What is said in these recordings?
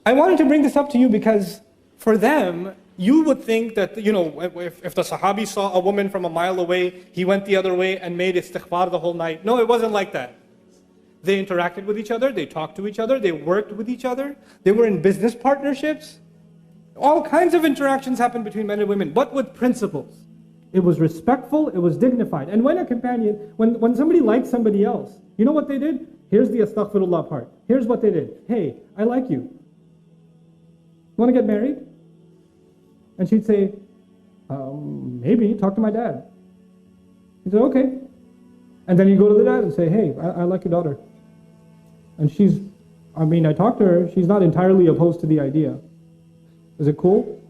I wanted to bring this up to you because for them, you would think that, if the Sahabi saw a woman from a mile away, he went the other way and made istighfar the whole night. No, it wasn't like that. They interacted with each other, they talked to each other, they worked with each other, they were in business partnerships. All kinds of interactions happened between men and women, but with principles. It was respectful, it was dignified. And when a companion, when somebody liked somebody else, you know what they did? Here's the astaghfirullah part. Here's what they did. Hey, I like you. Want to get married? And she'd say, maybe, talk to my dad. He'd say, okay. And then you go to the dad and say, hey, I like your daughter. And I talked to her, she's not entirely opposed to the idea. Is it cool?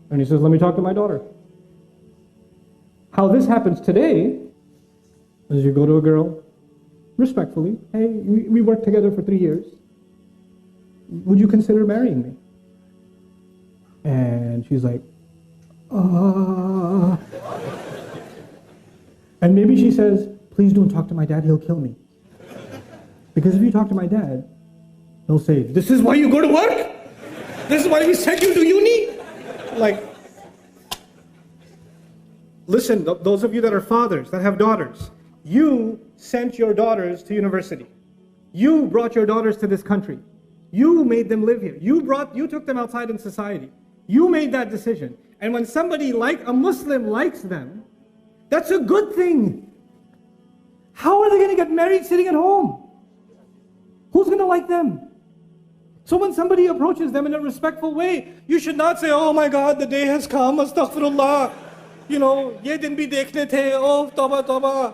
And he says, let me talk to my daughter. How this happens today is you go to a girl, respectfully, hey, we worked together for 3 years. Would you consider marrying me? And she's like, And maybe she says, please don't talk to my dad, he'll kill me. Because if you talk to my dad, he'll say, this is why you go to work? This is why we sent you to uni? Listen, those of you that are fathers, that have daughters, you sent your daughters to university. You brought your daughters to this country. You made them live here. You took them outside in society. You made that decision. And when somebody a Muslim likes them, that's a good thing. How are they going to get married sitting at home? Who's going to like them? So when somebody approaches them in a respectful way, you should not say, oh my God, the day has come, astaghfirullah. Ye din bhi dekhne the, oh, tawbah, tawbah.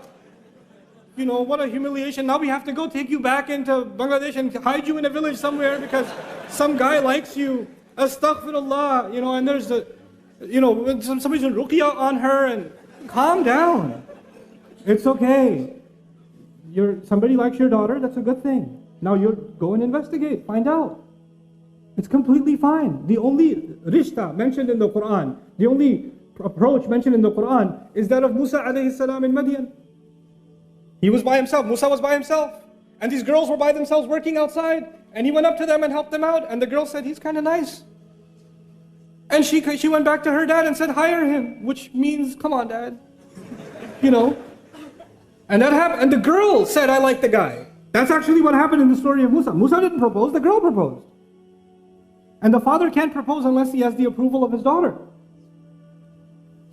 What a humiliation. Now we have to go take you back into Bangladesh and hide you in a village somewhere because some guy likes you. Astaghfirullah, and there's somebody's doing ruqya on her, and calm down. It's okay. Somebody likes your daughter, that's a good thing. Now you go and investigate, find out. It's completely fine. The only rishta mentioned in the Quran, the only approach mentioned in the Quran is that of Musa alayhi salam in Madian. He was by himself, Musa was by himself. And these girls were by themselves working outside. And he went up to them and helped them out. And the girl said, he's kind of nice. And she went back to her dad and said, hire him. Which means, come on, dad. And that happened. And the girl said, I like the guy. That's actually what happened in the story of Musa. Musa didn't propose, the girl proposed. And the father can't propose unless he has the approval of his daughter.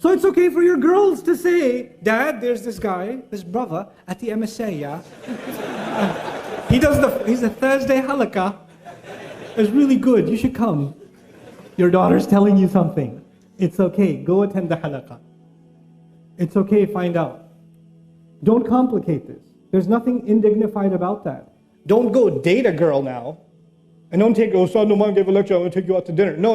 So it's okay for your girls to say, Dad, there's this guy, this brother at the MSA, yeah? He's a Thursday halakah. It's really good, you should come. Your daughter's telling you something. It's okay, go attend the halakah. It's okay, find out. Don't complicate this. There's nothing indignified about that. Don't go date a girl now. And don't take, Ustad Nouman gave a lecture, I'm going to take you out to dinner. No.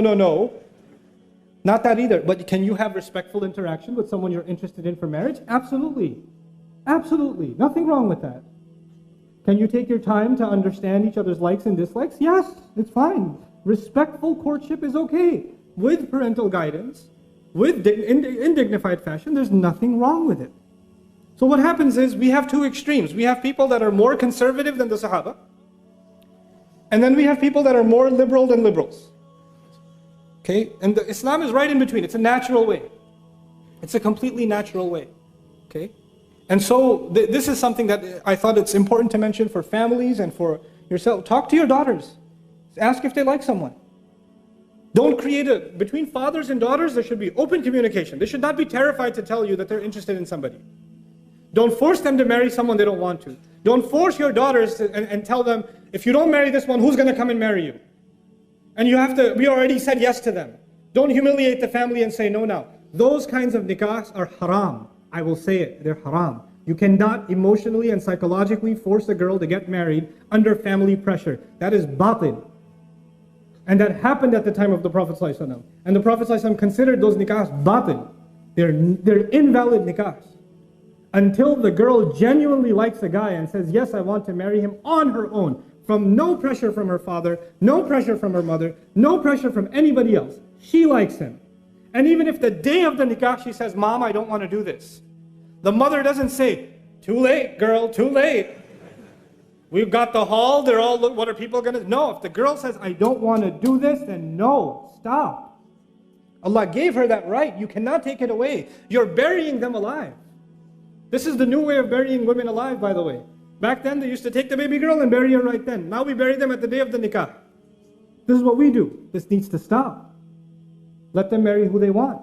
Not that either. But can you have respectful interaction with someone you're interested in for marriage? Absolutely. Absolutely. Nothing wrong with that. Can you take your time to understand each other's likes and dislikes? Yes, it's fine. Respectful courtship is okay. With parental guidance, in dignified fashion, there's nothing wrong with it. So what happens is we have two extremes. We have people that are more conservative than the Sahaba. And then we have people that are more liberal than liberals. Okay? And Islam is right in between. It's a natural way. It's a completely natural way. Okay? And so this is something that I thought it's important to mention for families and for yourself. Talk to your daughters. Ask if they like someone. Don't create between fathers and daughters, there should be open communication. They should not be terrified to tell you that they're interested in somebody. Don't force them to marry someone they don't want to. Don't force your daughters and tell them, if you don't marry this one, who's going to come and marry you? And we already said yes to them. Don't humiliate the family and say no now. Those kinds of nikahs are haram. I will say it, they're haram. You cannot emotionally and psychologically force a girl to get married under family pressure. That is batil. And that happened at the time of the Prophet ﷺ. And the Prophet ﷺ considered those nikahs batil. They're invalid nikahs. Until the girl genuinely likes a guy and says, yes, I want to marry him on her own, from no pressure from her father, no pressure from her mother, no pressure from anybody else. She likes him. And even if the day of the nikah she says, Mom, I don't want to do this. The mother doesn't say, too late, girl, too late. We've got the hall, they're all, look, what are people going to... No, if the girl says, I don't want to do this, then no, stop. Allah gave her that right. You cannot take it away. You're burying them alive. This is the new way of burying women alive, by the way. Back then, they used to take the baby girl and bury her right then. Now we bury them at the day of the nikah. This is what we do. This needs to stop. Let them marry who they want,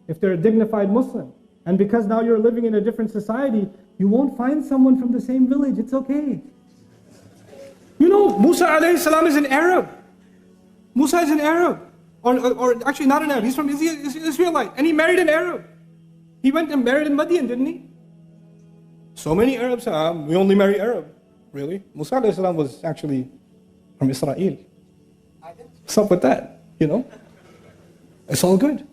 if they're a dignified Muslim. And because now you're living in a different society, you won't find someone from the same village. It's okay. You know, Musa alayhi salam is an Arab. Musa is an Arab. Or actually not an Arab. He's from Israelite. And he married an Arab. He went and married in Madian, didn't he? So many Arabs say, we only marry Arab. Really? Musa alayhi salam was actually from Israel. What's up with that? You know? It's all good.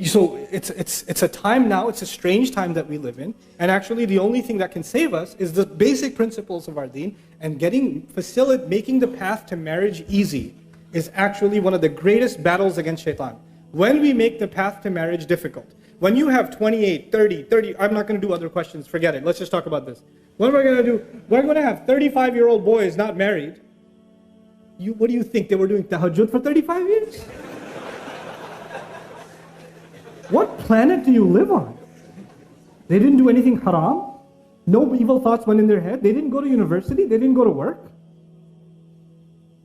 So it's a time now, it's a strange time that we live in, and actually the only thing that can save us is the basic principles of our deen, and making the path to marriage easy is actually one of the greatest battles against shaitan. When we make the path to marriage difficult, when you have 28, 30, I'm not going to do other questions, forget it, let's just talk about this. What am I going to do? We're going to have 35-year-old boys not married. What do you think, they were doing tahajjud for 35 years? What planet do you live on? They didn't do anything haram. No evil thoughts went in their head. They didn't go to university. They didn't go to work.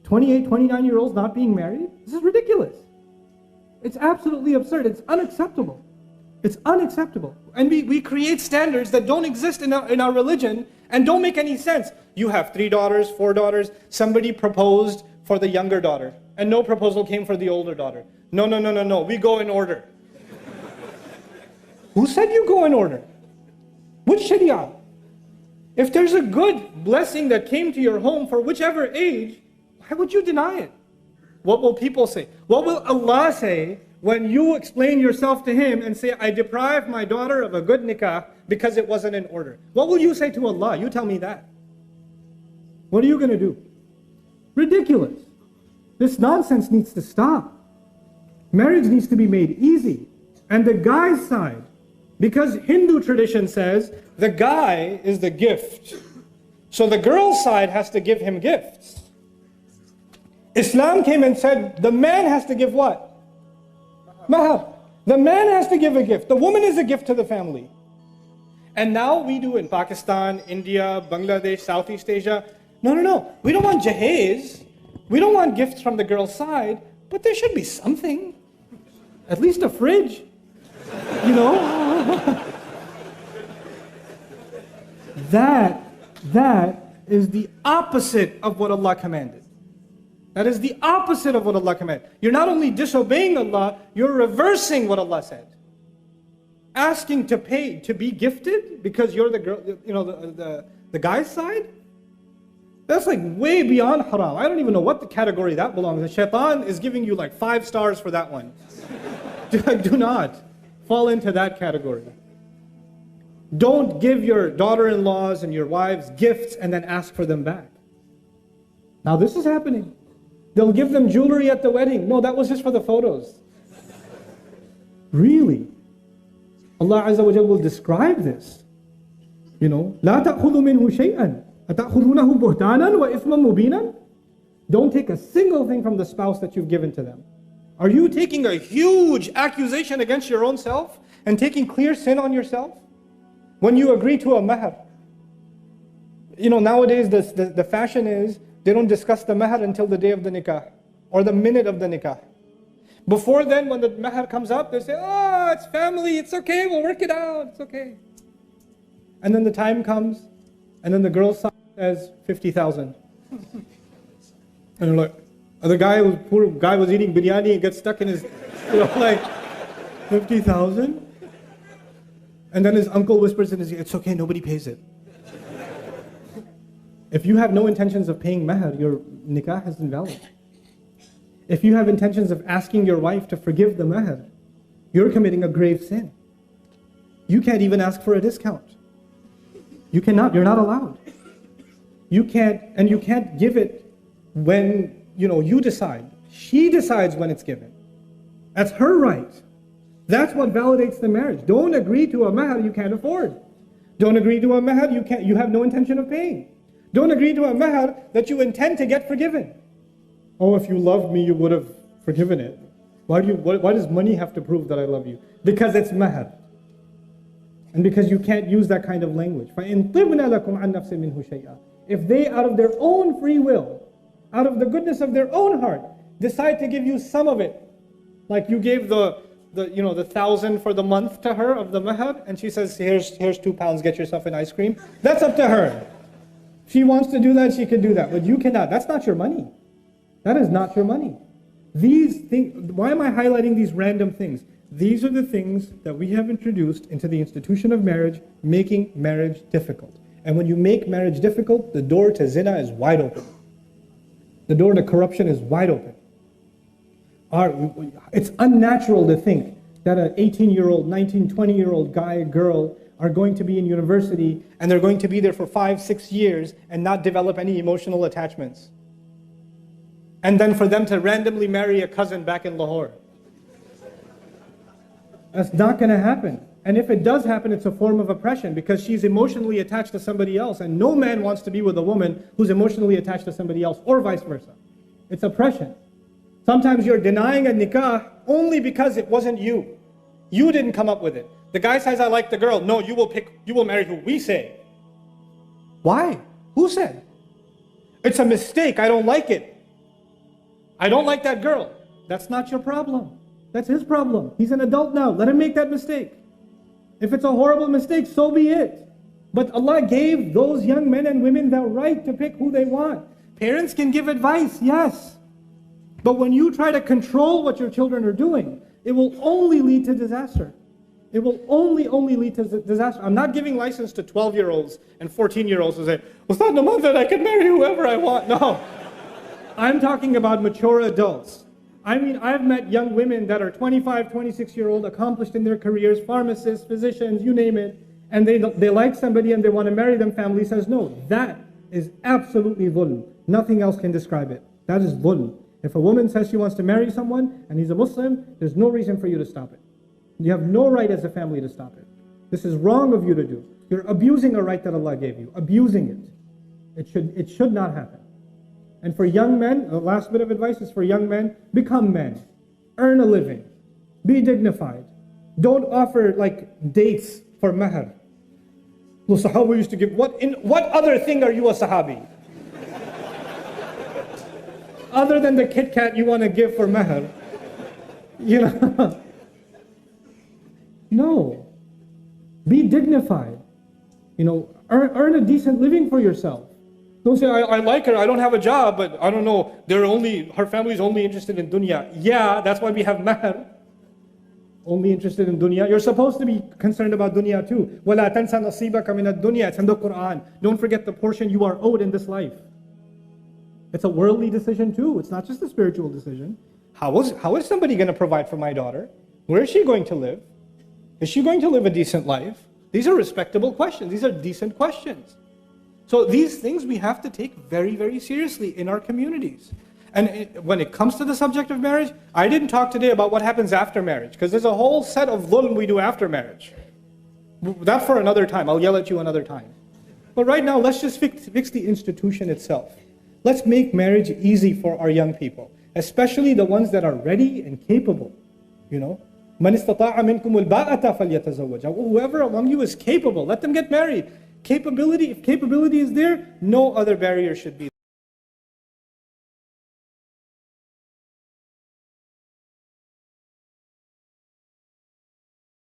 28, 29-year-olds not being married? This is ridiculous. It's absolutely absurd. It's unacceptable. It's unacceptable. And we create standards that don't exist in our religion and don't make any sense. You have 3 daughters, 4 daughters. Somebody proposed for the younger daughter, and no proposal came for the older daughter. No. We go in order. Who said you go in order? Which Sharia? If there's a good blessing that came to your home for whichever age, why would you deny it? What will people say? What will Allah say when you explain yourself to Him and say, I deprived my daughter of a good nikah because it wasn't in order? What will you say to Allah? You tell me that. What are you going to do? Ridiculous. This nonsense needs to stop. Marriage needs to be made easy. And the guy's side, because Hindu tradition says the guy is the gift. So the girl's side has to give him gifts. Islam came and said the man has to give what? Mahar. The man has to give a gift. The woman is a gift to the family. And now we do in Pakistan, India, Bangladesh, Southeast Asia. No. We don't want jahez. We don't want gifts from the girl's side, but there should be something. At least a fridge. You know? That is the opposite of what Allah commanded. That is the opposite of what Allah commanded. You're not only disobeying Allah, you're reversing what Allah said. Asking to pay, to be gifted because you're the girl, you know, the guy's side? That's like way beyond haram. I don't even know what the category that belongs in. Shaitan is giving you like 5 stars for that one. Do not fall into that category. Don't give your daughter-in-laws and your wives gifts and then ask for them back. Now this is happening. They'll give them jewelry at the wedding. No, that was just for the photos. Really? Allah Azza wa Jalla will describe this. You know, لا تأخذوا منه شيئا أتأخذونه بهتانا وإثما مبينا. Don't take a single thing from the spouse that you've given to them. Are you taking a huge accusation against your own self and taking clear sin on yourself? When you agree to a mahar. You know, nowadays the fashion is they don't discuss the mahar until the day of the nikah or the minute of the nikah. Before then, when the mahar comes up, they say, oh, it's family, it's okay, we'll work it out, it's okay. And then the time comes, and then the girl's side says 50,000. And they're like, poor guy was eating biryani and gets stuck in his, you know, like, 50,000? And then his uncle whispers in his ear, it's okay, nobody pays it. If you have no intentions of paying mahar, your nikah is invalid. If you have intentions of asking your wife to forgive the mahar, you're committing a grave sin. You can't even ask for a discount. You cannot, you're not allowed. You can't give it when, you know, you decide. She decides when it's given. That's her right. That's what validates the marriage. Don't agree to a mahar you can't afford. Don't agree to a mahar you have no intention of paying. Don't agree to a mahar that you intend to get forgiven. Oh, if you loved me, you would have forgiven it. Why does money have to prove that I love you? Because it's mahar. And because you can't use that kind of language. فَإِن طِبْنَ لَكُمْ عَنْ نَفْسٍ مِّنْهُ شَيْئًا. If they, out of their own free will, out of the goodness of their own heart, decide to give you some of it, like you gave the 1,000 for the month to her of the mahar, and she says, here's £2, get yourself an ice cream. That's up to her. She wants to do that, she can do that, but you cannot. That's not your money. That is not your money. These things, why am I highlighting these random things? These are the things that we have introduced into the institution of marriage, making marriage difficult. And when you make marriage difficult, the door to zina is wide open. The door to corruption is wide open. It's unnatural to think that an 18-year-old, 19, 20-year-old guy, girl are going to be in university and they're going to be there for 5, 6 years and not develop any emotional attachments. And then for them to randomly marry a cousin back in Lahore. That's not going to happen. And if it does happen, it's a form of oppression because she's emotionally attached to somebody else, and no man wants to be with a woman who's emotionally attached to somebody else, or vice versa. It's oppression. Sometimes you're denying a nikah only because it wasn't you. You didn't come up with it. The guy says, I like the girl. No, you will marry who we say. Why? Who said? It's a mistake. I don't like it. I don't like that girl. That's not your problem. That's his problem. He's an adult now. Let him make that mistake. If it's a horrible mistake, so be it. But Allah gave those young men and women the right to pick who they want. Parents can give advice, yes. But when you try to control what your children are doing, it will only lead to disaster. It will only lead to disaster. I'm not giving license to 12-year-olds and 14-year-olds to say, well, it's not no that I can marry whoever I want. No. I'm talking about mature adults. I mean, I've met young women that are 25, 26-year-old, accomplished in their careers, pharmacists, physicians, you name it, and they like somebody and they want to marry them. Family says no. That is absolutely dhulm. Nothing else can describe it. That is dhulm. If a woman says she wants to marry someone and he's a Muslim, there's no reason for you to stop it. You have no right as a family to stop it. This is wrong of you to do. You're abusing a right that Allah gave you. Abusing it. It should not happen. And for young men, the last bit of advice is for young men, become men. Earn a living. Be dignified. Don't offer like dates for mahar. The Sahaba used to give, what other thing are you a Sahabi? Other than the Kit Kat you want to give for mahar. You know. No. Be dignified. You know, earn a decent living for yourself. Don't say, I like her, I don't have a job, but I don't know, her family's only interested in dunya. Yeah, that's why we have mahar. Only interested in dunya. You're supposed to be concerned about dunya too. وَلَا تَنْسَ نَصِيبَكَ مِنَ الدُّنْيَا. It's in the Quran. Don't forget the portion you are owed in this life. It's a worldly decision too. It's not just a spiritual decision. How is somebody going to provide for my daughter? Where is she going to live? Is she going to live a decent life? These are respectable questions. These are decent questions. So these things we have to take very, very seriously in our communities. And when it comes to the subject of marriage, I didn't talk today about what happens after marriage, because there's a whole set of dhulm we do after marriage. That for another time. I'll yell at you another time. But right now, let's just fix the institution itself. Let's make marriage easy for our young people, especially the ones that are ready and capable. You know, مَنِ اسْتَطَاعَ مِنْكُمُ الْبَاءَةَ فَلْيَتَزَوَّجْ. Whoever among you is capable, let them get married. If capability is there, no other barrier should be